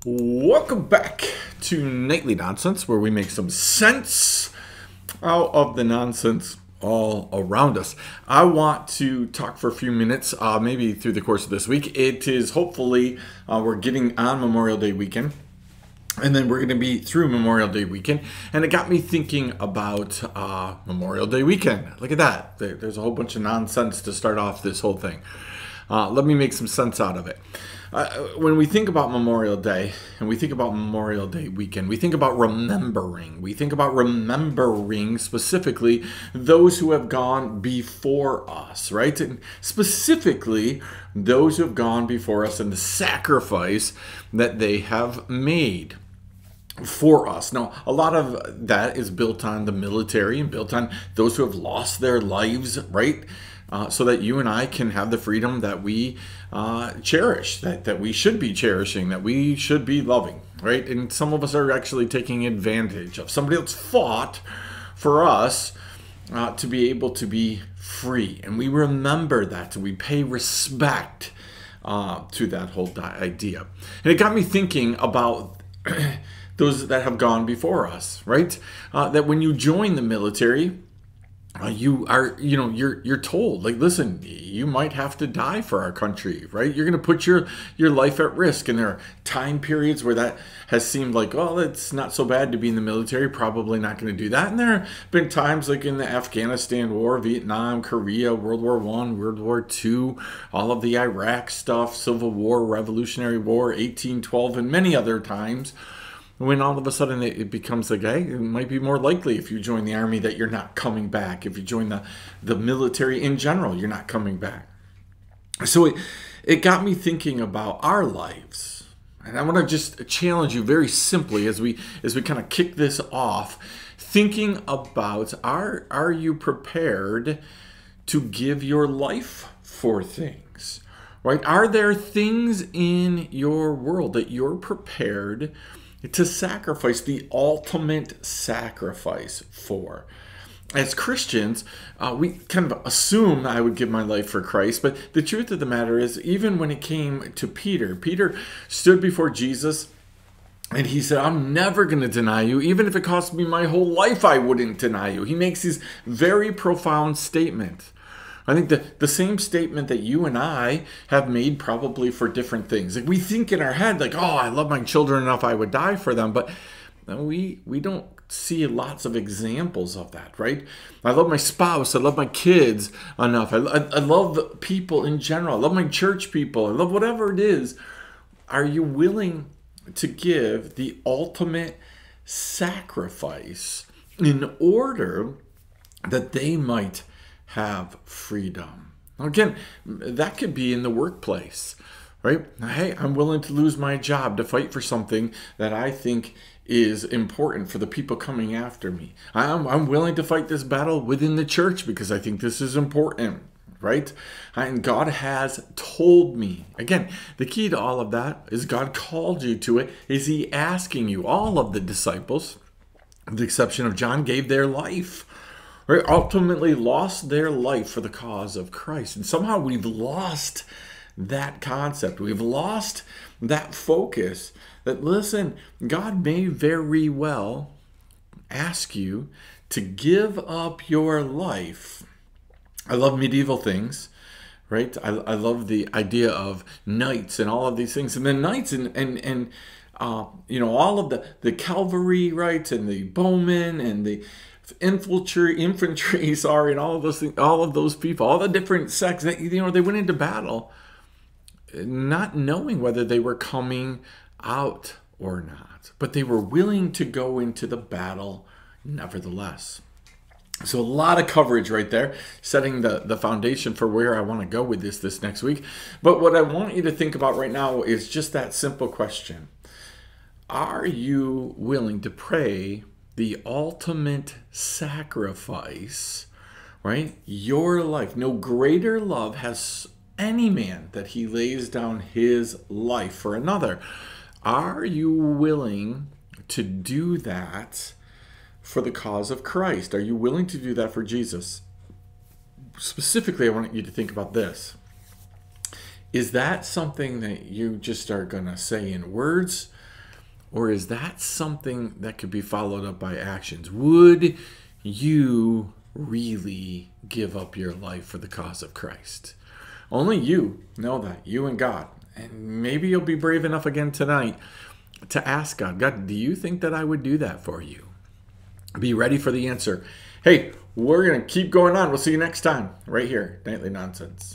Welcome back to Nightly Nonsense, where we make some sense out of the nonsense all around us. I want to talk for a few minutes, maybe through the course of this week. It is hopefully we're getting on Memorial Day weekend, and then we're going to be through Memorial Day weekend. And it got me thinking about Memorial Day weekend. Look at that. There's a whole bunch of nonsense to start off this whole thing. Let me make some sense out of it. When we think about Memorial Day and we think about Memorial Day weekend, we think about remembering. We think about remembering specifically those who have gone before us, right? And specifically those who have gone before us and the sacrifice that they have made for us. Now, a lot of that is built on the military and built on those who have lost their lives, right? So that you and I can have the freedom that we cherish, that we should be cherishing, that we should be loving, right? And some of us are actually taking advantage of. Somebody else fought for us to be able to be free. And we remember that, and we pay respect to that whole idea. And it got me thinking about those that have gone before us, right? That when you join the military, you're told, like, listen, you might have to die for our country, right? You're going to put your life at risk. And there are time periods where that has seemed like, oh, it's not so bad to be in the military, probably not going to do that. And there have been times like in the Afghanistan War, Vietnam, Korea, World War I, World War II, all of the Iraq stuff, Civil War, Revolutionary War, 1812, and many other times, when all of a sudden it becomes like, hey, it might be more likely if you join the army that you're not coming back. If you join the military in general, you're not coming back. So it got me thinking about our lives. And I want to just challenge you very simply as we kind of kick this off, thinking about, are you prepared to give your life for things? Right? Are there things in your world that you're prepared to sacrifice, the ultimate sacrifice for? As Christians, we kind of assume I would give my life for Christ, but the truth of the matter is, even when it came to Peter stood before Jesus and he said, I'm never going to deny you. Even if it cost me my whole life, I wouldn't deny you. He makes these very profound statements. I think the same statement that you and I have made probably for different things. Like, we think in our head, like, oh, I love my children enough, I would die for them. But we don't see lots of examples of that, right? I love my spouse. I love my kids enough. I love people in general. I love my church people. I love whatever it is. Are you willing to give the ultimate sacrifice in order that they might have freedom? Again, that could be in the workplace, right? Hey, I'm willing to lose my job to fight for something that I think is important for the people coming after me. I'm willing to fight this battle within the church because I think this is important, right? And God has told me. Again, the key to all of that is God called you to it. Is He asking you? All of the disciples, with the exception of John, gave their life, right? Ultimately lost their life for the cause of Christ. And somehow we've lost that concept. We've lost that focus that, listen, God may very well ask you to give up your life. I love medieval things, right? I love the idea of knights and all of these things. And then knights and all of the cavalry, right? And the bowmen and the infantry, sorry, and all of those things, all of those people, all the different sects, they went into battle not knowing whether they were coming out or not, but they were willing to go into the battle nevertheless. So a lot of coverage right there, setting the foundation for where I want to go with this next week. But what I want you to think about right now is just that simple question. Are you willing to pray the ultimate sacrifice, right? Your life. No greater love has any man that he lays down his life for another. Are you willing to do that for the cause of Christ? Are you willing to do that for Jesus? Specifically, I want you to think about this. Is that something that you just are going to say in words? Or is that something that could be followed up by actions? Would you really give up your life for the cause of Christ? Only you know that, you and God. And maybe you'll be brave enough again tonight to ask God, God, do you think that I would do that for you? Be ready for the answer. Hey, we're going to keep going on. We'll see you next time right here, Nightly Nonsense.